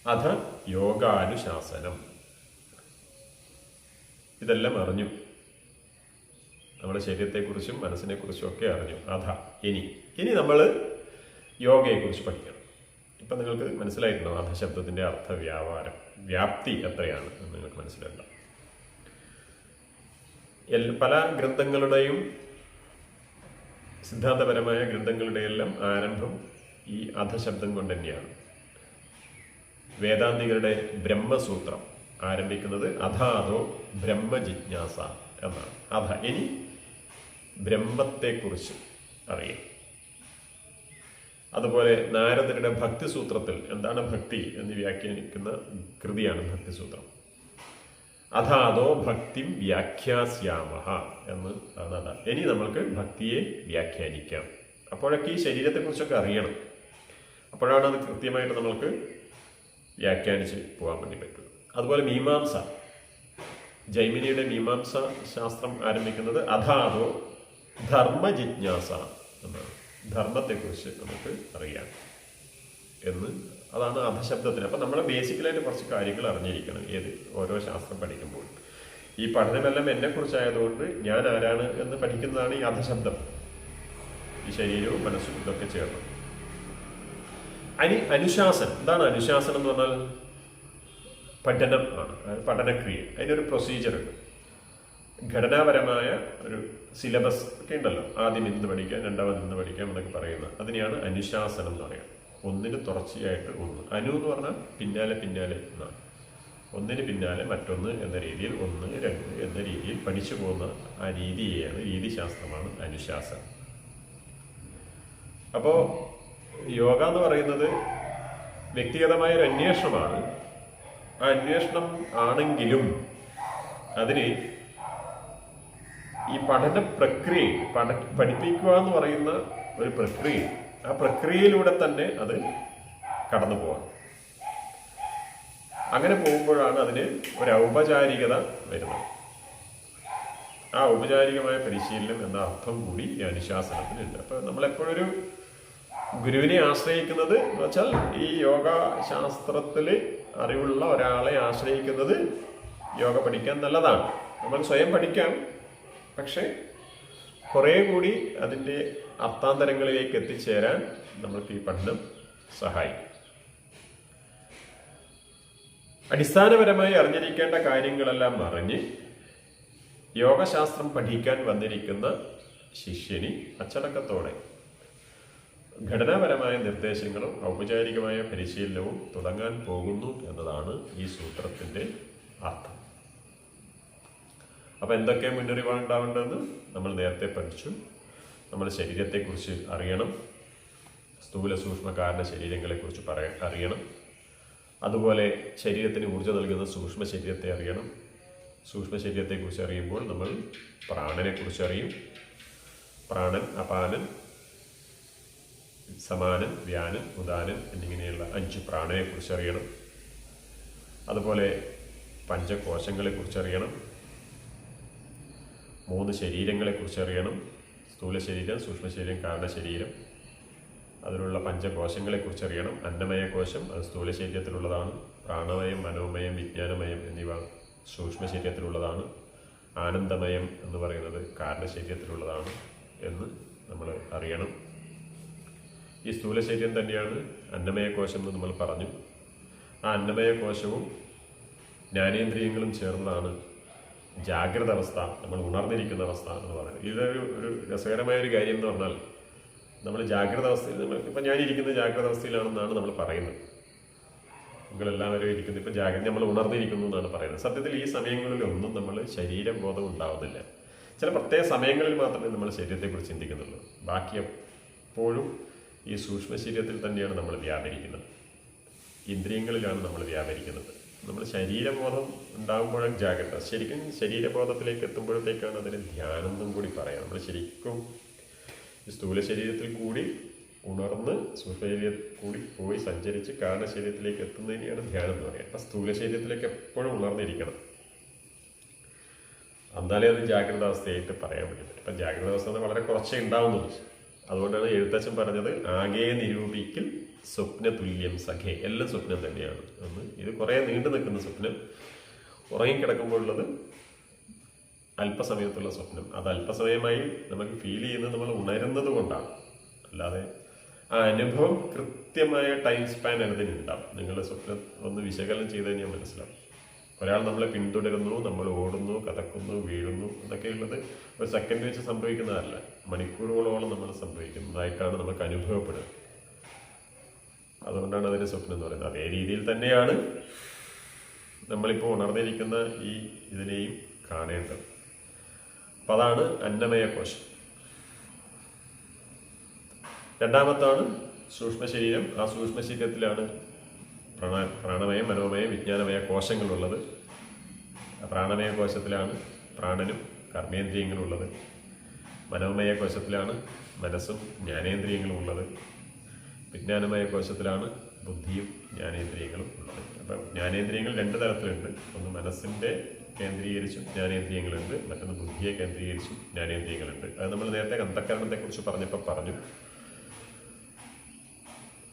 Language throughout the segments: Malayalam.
അധ യോഗാനുശാസനം. ഇതെല്ലാം അറിഞ്ഞു, നമ്മുടെ ശരീരത്തെക്കുറിച്ചും മനസ്സിനെക്കുറിച്ചും ഒക്കെ അറിഞ്ഞു. അധ ഇനി നമ്മൾ യോഗയെക്കുറിച്ച് പഠിക്കണം. ഇപ്പം നിങ്ങൾക്ക് മനസ്സിലായിട്ടുണ്ടോ അധശബ്ദത്തിൻ്റെ അർത്ഥവ്യാപാരം, വ്യാപ്തി എത്രയാണ് എന്ന് നിങ്ങൾക്ക് മനസ്സിലായിട്ടുണ്ടാവും. പല ഗ്രന്ഥങ്ങളുടെയും സിദ്ധാന്തപരമായ ഗ്രന്ഥങ്ങളുടെയെല്ലാം ആരംഭം ഈ അധശബ്ദം കൊണ്ട് തന്നെയാണ്. വേദാന്തികളുടെ ബ്രഹ്മസൂത്രം ആരംഭിക്കുന്നത് അധാതോ ബ്രഹ്മജിജ്ഞാസ എന്നാണ്. അധ ഇനി ബ്രഹ്മത്തെക്കുറിച്ച് അറിയാം. അതുപോലെ നാരദരുടെ ഭക്തിസൂത്രത്തിൽ എന്താണ് ഭക്തി എന്ന് വ്യാഖ്യാനിക്കുന്ന കൃതിയാണ് ഭക്തിസൂത്രം. അഥാതോ ഭക്തി വ്യാഖ്യാസ്യാമഹ എന്ന് ആണ് അത. ഇനി നമ്മൾക്ക് ഭക്തിയെ വ്യാഖ്യാനിക്കാം. അപ്പോഴൊക്കെ ഈ ശരീരത്തെക്കുറിച്ചൊക്കെ അറിയണം. അപ്പോഴാണ് അത് കൃത്യമായിട്ട് നമ്മൾക്ക് വ്യാഖ്യാനിച്ച് പോകാൻ വേണ്ടി പറ്റും. അതുപോലെ മീമാംസ, ജൈമിനിയുടെ മീമാംസ ശാസ്ത്രം ആരംഭിക്കുന്നത് അഥാതോ ധർമ്മജിജ്ഞാസ എന്നാണ്. ധർമ്മത്തെക്കുറിച്ച് നമുക്ക് അറിയാം എന്ന്, അതാണ് അധശബ്ദത്തിന്. അപ്പം നമ്മൾ ബേസിക്കലായിട്ട് കുറച്ച് കാര്യങ്ങൾ അറിഞ്ഞിരിക്കണം ഓരോ ശാസ്ത്രം പഠിക്കുമ്പോൾ. ഈ പഠനമെല്ലാം എന്നെക്കുറിച്ചായതുകൊണ്ട് ഞാൻ ആരാണ് എന്ന് പഠിക്കുന്നതാണ് ഈ അധശബ്ദം. ഈ ശരീരവും മനസ്സും ഇതൊക്കെ ചേർന്ന്. അനുശാസനം. എന്താണ് അനുശാസനം എന്ന് പറഞ്ഞാൽ? പഠനം ആണ്, പഠനക്രിയ. അതിനൊരു പ്രൊസീജിയർ ഉണ്ട്, ഘടനാപരമായ ഒരു സിലബസ് ഒക്കെ ഉണ്ടല്ലോ. ആദ്യം ഇന്ന് പഠിക്കാം, രണ്ടാമത് ഇന്ന് പഠിക്കാം എന്നൊക്കെ പറയുന്നത്, അതിനെയാണ് അനുശാസനം എന്ന് പറയുന്നത്. ഒന്നിന് തുടർച്ചയായിട്ട് ഒന്ന്. അനു എന്ന് പറഞ്ഞാൽ പിന്നാലെ എന്നാണ്. ഒന്നിന് പിന്നാലെ മറ്റൊന്ന് എന്ന രീതിയിൽ, ഒന്ന് രണ്ട് എന്ന രീതിയിൽ പഠിച്ചു പോകുന്ന ആ രീതിശാസ്ത്രമാണ് അനുശാസനം. അപ്പോൾ യോഗ എന്ന് പറയുന്നത് വ്യക്തിഗതമായ ഒരു അന്വേഷണമാണ്. ആ അന്വേഷണം ആണെങ്കിലും അതിന് ഈ പഠന പ്രക്രിയ, പഠിപ്പിക്കുക എന്ന് പറയുന്ന ഒരു പ്രക്രിയ, ആ പ്രക്രിയയിലൂടെ തന്നെ അത് കടന്നു പോകണം. അങ്ങനെ പോകുമ്പോഴാണ് അതിന് ഒരു ഔപചാരികത വരുന്നത്. ആ ഔപചാരികമായ പരിശീലനം എന്ന അർത്ഥം കൂടി ഈ അനുശാസനത്തിനുണ്ട്. അപ്പം നമ്മളെപ്പോഴൊരു ഗുരുവിനെ ആശ്രയിക്കുന്നത് എന്ന് വെച്ചാൽ ഈ യോഗ ശാസ്ത്രത്തിൽ അറിവുള്ള ഒരാളെ ആശ്രയിക്കുന്നത് യോഗ പഠിക്കാൻ നല്ലതാണ്. നമ്മൾ സ്വയം പഠിക്കാം, പക്ഷെ കുറേ കൂടി അതിൻ്റെ അർത്ഥാന്തരങ്ങളിലേക്ക് എത്തിച്ചേരാൻ നമ്മൾക്ക് ഈ പഠനം സഹായിക്കും. അടിസ്ഥാനപരമായി അറിഞ്ഞിരിക്കേണ്ട കാര്യങ്ങളെല്ലാം അറിഞ്ഞ് യോഗശാസ്ത്രം പഠിക്കാൻ വന്നിരിക്കുന്ന ശിഷ്യന് അച്ചടക്കത്തോടെ ഘടനാപരമായ നിർദ്ദേശങ്ങളും ഔപചാരികമായ പരിശീലനവും തുടങ്ങാൻ പോകുന്നു എന്നതാണ് ഈ സൂത്രത്തിൻ്റെ അർത്ഥം. അപ്പം എന്തൊക്കെ മുന്നറിവുകൾ ഉണ്ടാവേണ്ടതെന്ന് നമ്മൾ നേരത്തെ പഠിച്ചു. നമ്മൾ ശരീരത്തെക്കുറിച്ച് അറിയണം, സ്ഥൂല സൂക്ഷ്മ കാരണ ശരീരങ്ങളെക്കുറിച്ച് അറിയണം. അതുപോലെ ശരീരത്തിന് ഊർജ്ജം നൽകുന്ന സൂക്ഷ്മ ശരീരത്തെ അറിയണം. സൂക്ഷ്മ ശരീരത്തെക്കുറിച്ച് അറിയുമ്പോൾ നമ്മൾ പ്രാണനെക്കുറിച്ച് അറിയും. പ്രാണൻ, അപാനൻ, സമാനൻ, വ്യാനൻ, ഉദാനൻ എന്നിങ്ങനെയുള്ള 5 പ്രാണനെക്കുറിച്ച് അറിയണം. അതുപോലെ പഞ്ചകോശങ്ങളെക്കുറിച്ച് അറിയണം. 3 ശരീരങ്ങളെക്കുറിച്ച് അറിയണം. സ്ഥൂല ശരീരം, സൂക്ഷ്മ ശരീരം, കാരണ ശരീരം. അതിലുള്ള പഞ്ചകോശങ്ങളെക്കുറിച്ച് അറിയണം. അന്നമയ കോശം അത് സ്ഥൂല ശരീരത്തിലുള്ളതാണ്. പ്രാണമയം, മനോമയം, വിജ്ഞാനമയം എന്നിവ സൂക്ഷ്മ ശരീരത്തിലുള്ളതാണ്. ആനന്ദമയം എന്ന് പറയുന്നത് കാരണ ശരീരത്തിലുള്ളതാണ് എന്ന് നമ്മൾ അറിയണം. ഈ സ്ഥൂല ശരീരം തന്നെയാണ് അന്നമയ കോശം എന്ന് നമ്മൾ പറഞ്ഞു. ആ അന്നമയ കോശവും ജ്ഞാനേന്ദ്രിയങ്ങളും ചേർന്നതാണ് ജാഗ്രത അവസ്ഥ, നമ്മൾ ഉണർന്നിരിക്കുന്ന അവസ്ഥ എന്ന് പറയുന്നത്. ഇതൊരു രസകരമായ ഒരു കാര്യം എന്ന് പറഞ്ഞാൽ, നമ്മൾ ജാഗ്രത അവസ്ഥയിൽ, ഇപ്പം ഞാനിരിക്കുന്നത് ജാഗ്രത അവസ്ഥയിലാണെന്നാണ് നമ്മൾ പറയുന്നത്. നിങ്ങളെല്ലാവരും ഇരിക്കുന്നത് ഇപ്പം നമ്മൾ ഉണർന്നിരിക്കുന്നു എന്നാണ് പറയുന്നത്. സത്യത്തിൽ ഈ സമയങ്ങളിലൊന്നും നമ്മൾ ശരീരബോധം ഉണ്ടാവുന്നില്ല. ചില പ്രത്യേക സമയങ്ങളിൽ മാത്രമേ നമ്മൾ ശരീരത്തെക്കുറിച്ച് ചിന്തിക്കുന്നുള്ളൂ. ബാക്കി എപ്പോഴും ഈ സൂക്ഷ്മ ശരീരത്തിൽ തന്നെയാണ് നമ്മൾ വ്യാപരിക്കുന്നത്, ഇന്ദ്രിയങ്ങളിലാണ് നമ്മൾ വ്യാപരിക്കുന്നത്. നമ്മൾ ശരീരബോധം ഉണ്ടാകുമ്പോഴും ജാഗ്രത, ശരിക്കും ശരീരബോധത്തിലേക്ക് എത്തുമ്പോഴത്തേക്കാണ് അതിന് ധ്യാനം എന്നും കൂടി പറയാം. നമ്മൾ ശരിക്കും സ്ഥൂല ശരീരത്തിൽ കൂടി ഉണർന്ന് സൂക്ഷ്മ ശരീരത്തിൽ കൂടി പോയി സഞ്ചരിച്ച് കാരണ ശരീരത്തിലേക്ക് എത്തുന്നതിനെയാണ് ധ്യാനം എന്ന് പറയുക. അപ്പം സ്ഥൂല ശരീരത്തിലേക്ക് എപ്പോഴും ഉണർന്നിരിക്കണം, എന്നാലേ അത് ജാഗ്രത അവസ്ഥയായിട്ട് പറയാൻ പറ്റും. ഇപ്പം ജാഗ്രത അവസ്ഥ വളരെ കുറച്ചേ ഉണ്ടാവുന്നുള്ളൂ. അതുകൊണ്ടാണ് എഴുത്തച്ഛൻ പറഞ്ഞത് ആകെ നിരൂപിക്കൽ സ്വപ്നതുല്യം സഖേ, എല്ലാം സ്വപ്നം തന്നെയാണ് എന്ന്. ഇത് കുറേ നീണ്ടു നിൽക്കുന്ന സ്വപ്നം, ഉറങ്ങിക്കിടക്കുമ്പോഴുള്ളത് അല്പസമയത്തുള്ള സ്വപ്നം. അത് അല്പസമയമായി നമുക്ക് ഫീൽ ചെയ്യുന്നത് നമ്മൾ ഉണരുന്നത് കൊണ്ടാണ്. അല്ലാതെ ആ അനുഭവം കൃത്യമായ ടൈം സ്പാൻ അതിനുണ്ടാവും. നിങ്ങളുടെ സ്വപ്നം ഒന്ന് വിശകലനം ചെയ്ത് കഴിഞ്ഞാൽ മനസ്സിലാവും. ഒരാൾ നമ്മളെ പിന്തുടരുന്നു, നമ്മൾ ഓടുന്നു, കതക്കുന്നു, വീഴുന്നു എന്നൊക്കെയുള്ളത് ഒരു സെക്കൻഡ് വെച്ച് സംഭവിക്കുന്നതല്ല, മണിക്കൂറുകളോളം നമ്മൾ സംഭവിക്കുന്നതായിട്ടാണ് നമുക്ക് അനുഭവപ്പെടുന്നത്. അതുകൊണ്ടാണ് അതിന് സ്വപ്നം എന്ന് പറയുന്നത്. അതേ രീതിയിൽ തന്നെയാണ് നമ്മളിപ്പോൾ ഉണർന്നിരിക്കുന്ന ഈ ഇതിനെയും കാണേണ്ടത്. അപ്പം അതാണ് അന്നമയ കോശം. രണ്ടാമത്താണ് സൂക്ഷ്മ ശരീരം. ആ സൂക്ഷ്മ ശരീരത്തിലാണ് പ്രാണമയം, മനോമയം, വിജ്ഞാനമയ കോശങ്ങളുള്ളത്. പ്രാണമയ കോശത്തിലാണ് പ്രാണനും കർമ്മേന്ദ്രിയങ്ങളും ഉള്ളത്. മനോമയ കോശത്തിലാണ് മനസ്സും ജ്ഞാനേന്ദ്രിയങ്ങളും ഉള്ളത്. വിജ്ഞാനമയ കോശത്തിലാണ് ബുദ്ധിയും ജ്ഞാനേന്ദ്രിയങ്ങളും ഉള്ളത്. അപ്പം ജ്ഞാനേന്ദ്രിയങ്ങൾ രണ്ട് തരത്തിലുണ്ട്. ഒന്ന് മനസ്സിൻ്റെ കേന്ദ്രീകരിച്ചും ജ്ഞാനേന്ദ്രിയങ്ങളുണ്ട്, മറ്റൊന്ന് ബുദ്ധിയെ കേന്ദ്രീകരിച്ചും ജ്ഞാനേന്ദ്രിയങ്ങളുണ്ട്. അത് നമ്മൾ നേരത്തെ അന്ധഃകരണത്തെക്കുറിച്ച് പറഞ്ഞപ്പോൾ പറഞ്ഞു.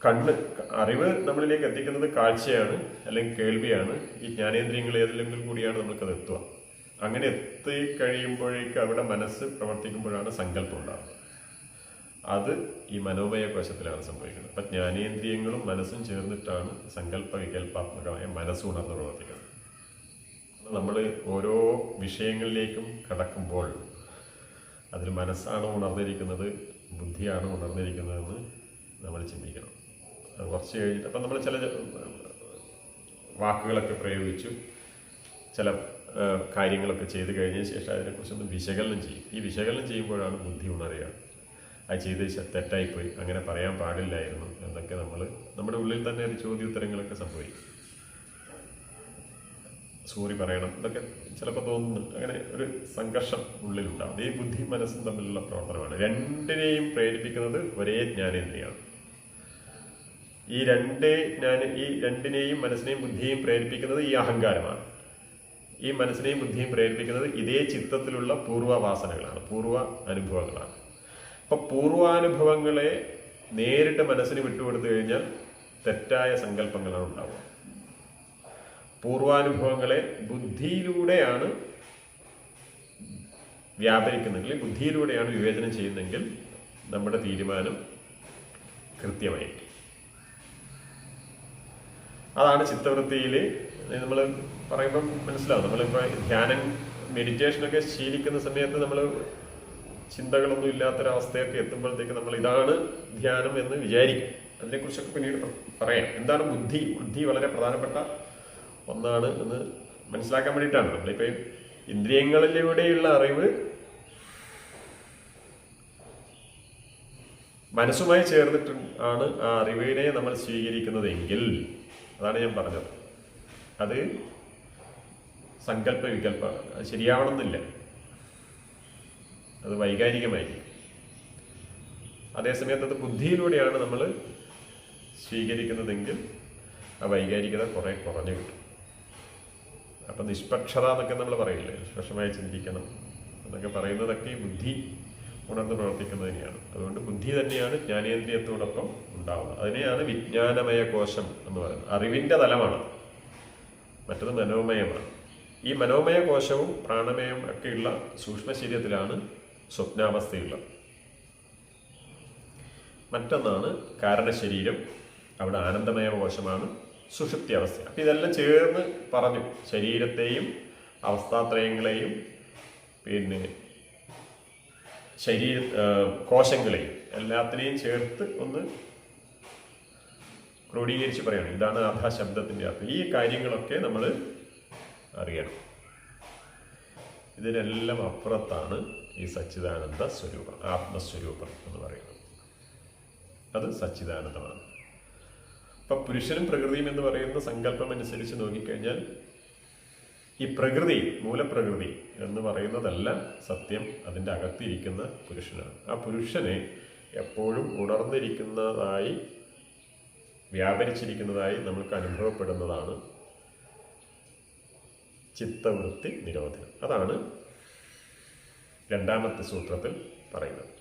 കണ്ണ്, അറിവ് നമ്മളിലേക്ക് എത്തിക്കുന്നത് കാഴ്ചയാണ് അല്ലെങ്കിൽ കേൾവിയാണ്. ഈ ജ്ഞാനേന്ദ്രിയങ്ങൾ ഏതെങ്കിലും കൂടിയാണ് നമുക്കത് എത്തുക. അങ്ങനെ എത്തിക്കഴിയുമ്പോഴേക്ക് അവിടെ മനസ്സ് പ്രവർത്തിക്കുമ്പോഴാണ് സങ്കല്പം ഉണ്ടാകുന്നത്. അത് ഈ മനോമയ കോശത്തിലാണ് സംഭവിക്കുന്നത്. അപ്പം ജ്ഞാനേന്ദ്രിയങ്ങളും മനസ്സും ചേർന്നിട്ടാണ് സങ്കല്പ വികല്പാത്മകമായ മനസ്സ് ഉണർന്ന് പ്രവർത്തിക്കുന്നത്. നമ്മൾ ഓരോ വിഷയങ്ങളിലേക്കും കടക്കുമ്പോൾ അതിൽ മനസ്സാണോ ഉണർന്നിരിക്കുന്നത്, ബുദ്ധിയാണോ ഉണർന്നിരിക്കുന്നതെന്ന് നമ്മൾ ചിന്തിക്കണം. അത് കുറച്ച് കഴിഞ്ഞിട്ട് അപ്പം നമ്മൾ ചില വാക്കുകളൊക്കെ പ്രയോഗിച്ചു, ചില കാര്യങ്ങളൊക്കെ ചെയ്ത് കഴിഞ്ഞ ശേഷം അതിനെക്കുറിച്ചൊന്ന് വിശകലനം ചെയ്യും. ഈ വിശകലനം ചെയ്യുമ്പോഴാണ് ബുദ്ധി ഉണരുക. അത് ചെയ്ത് തെറ്റായിപ്പോയി, അങ്ങനെ പറയാൻ പാടില്ലായിരുന്നു എന്നൊക്കെ നമ്മുടെ ഉള്ളിൽ തന്നെ ഒരു ചോദ്യോത്തരങ്ങളൊക്കെ സംഭവിക്കും. സോറി പറയണം ഇതൊക്കെ ചിലപ്പോൾ തോന്നുന്നു. അങ്ങനെ ഒരു സംഘർഷം ഉള്ളിലുണ്ടാവും. ഈ ബുദ്ധി മനസ്സും തമ്മിലുള്ള പ്രവർത്തനമാണ്. രണ്ടിനെയും പ്രേരിപ്പിക്കുന്നത് ഒരേ ജ്ഞാനേന്ദ്രിയാണ്. ഈ രണ്ടിനെയും മനസ്സിനെയും ബുദ്ധിയെയും പ്രേരിപ്പിക്കുന്നത് ഈ അഹങ്കാരമാണ്. ഈ മനസ്സിനെയും ബുദ്ധിയെയും പ്രേരിപ്പിക്കുന്നത് ഇതേ ചിത്തത്തിലുള്ള പൂർവ്വവാസനകളാണ്, പൂർവ്വ അനുഭവങ്ങളാണ്. അപ്പം പൂർവാനുഭവങ്ങളെ നേരിട്ട് മനസ്സിന് വിട്ടുകൊടുത്തു കഴിഞ്ഞാൽ തെറ്റായ സങ്കല്പങ്ങളാണ് ഉണ്ടാവുക. പൂർവാനുഭവങ്ങളെ ബുദ്ധിയിലൂടെയാണ് വ്യാപരിക്കുന്നെങ്കിൽ, ബുദ്ധിയിലൂടെയാണ് വിവേചനം ചെയ്യുന്നതെങ്കിൽ നമ്മുടെ തീരുമാനം കൃത്യമായിരിക്കും. അതാണ് ചിത്തവൃത്തിയിൽ നമ്മൾ പറയുമ്പം മനസ്സിലാവും. നമ്മളിപ്പോൾ ധ്യാനം, മെഡിറ്റേഷനൊക്കെ ശീലിക്കുന്ന സമയത്ത് നമ്മൾ ചിന്തകളൊന്നും ഇല്ലാത്തൊരവസ്ഥയൊക്കെ എത്തുമ്പോഴത്തേക്ക് നമ്മൾ ഇതാണ് ധ്യാനം എന്ന് വിചാരിക്കും. അതിനെക്കുറിച്ചൊക്കെ പിന്നീട് പറയാം. എന്താണ് ബുദ്ധി? ബുദ്ധി വളരെ പ്രധാനപ്പെട്ട ഒന്നാണ് എന്ന് മനസ്സിലാക്കാൻ വേണ്ടിയിട്ടാണ്. നമ്മളിപ്പോൾ ഇന്ദ്രിയങ്ങളിലൂടെയുള്ള അറിവ് മനസ്സുമായി ചേർന്നിട്ട് ആണ് ആ അറിവിനെ നമ്മൾ സ്വീകരിക്കുന്നതെങ്കിൽ, അതാണ് ഞാൻ പറഞ്ഞത്, അത് സങ്കല്പ വികല്പമാണ്. അത് ശരിയാവണമെന്നില്ല, അത് വൈകാരികമായിരിക്കും. അതേസമയത്ത് അത് ബുദ്ധിയിലൂടെയാണ് നമ്മൾ സ്വീകരിക്കുന്നതെങ്കിൽ ആ വൈകാരികത കുറേ കുറഞ്ഞു കിട്ടും. അപ്പം നിഷ്പക്ഷത എന്നൊക്കെ നമ്മൾ പറയില്ലേ, നിഷ്പക്ഷമായി ചിന്തിക്കണം എന്നൊക്കെ പറയുന്നതൊക്കെ ബുദ്ധി ഉണർന്ന് പ്രവർത്തിക്കുന്നതിനെയാണ്. അതുകൊണ്ട് ബുദ്ധി തന്നെയാണ് ജ്ഞാനേന്ദ്രിയത്തോടൊപ്പം ഉണ്ടാവുന്നത്. അതിനെയാണ് വിജ്ഞാനമയ കോശം എന്ന് പറയുന്നത്. അറിവിൻ്റെ തലമാണ്, മറ്റത് മനോമയമാണ്. ഈ മനോമയ കോശവും പ്രാണമയം ഒക്കെയുള്ള സൂക്ഷ്മ ശരീരത്തിലാണ് സ്വപ്നാവസ്ഥയുള്ളത്. മറ്റൊന്നാണ് കാരണശരീരം, അവിടെ ആനന്ദമയ കോശമാണ് സുഷുപ്തി അവസ്ഥ. അപ്പം ഇതെല്ലാം ചേർന്ന് പറഞ്ഞു. ശരീരത്തെയും അവസ്ഥാത്രയങ്ങളെയും പിന്നെ കോശങ്ങളെയും എല്ലാത്തിനെയും ചേർത്ത് ഒന്ന് ക്രോഡീകരിച്ച് പറയണം. ഇതാണ് ആധാശബ്ദത്തിൻ്റെ അർത്ഥം. ഈ കാര്യങ്ങളൊക്കെ നമ്മൾ അറിയണം. ഇതിനെല്ലാം അപ്പുറത്താണ് ഈ സച്ചിദാനന്ദ സ്വരൂപം, ആത്മസ്വരൂപം എന്ന് പറയുന്നത്. അത് സച്ചിദാനന്ദമാണ്. അപ്പം പുരുഷനും പ്രകൃതിയും എന്ന് പറയുന്ന സങ്കല്പം അനുസരിച്ച് നോക്കിക്കഴിഞ്ഞാൽ ഈ പ്രകൃതി, മൂലപ്രകൃതി എന്ന് പറയുന്നതല്ല സത്യം, അതിൻ്റെ അകത്തിരിക്കുന്ന പുരുഷനാണ്. ആ പുരുഷനെ എപ്പോഴും ഉണർന്നിരിക്കുന്നതായി, വ്യാപരിച്ചിരിക്കുന്നതായി നമുക്ക് അനുഭവപ്പെടുന്നതാണ് ചിത്തവൃത്തി നിരോധനം. അതാണ് രണ്ടാമത്തെ സൂത്രത്തിൽ പറയുന്നത്.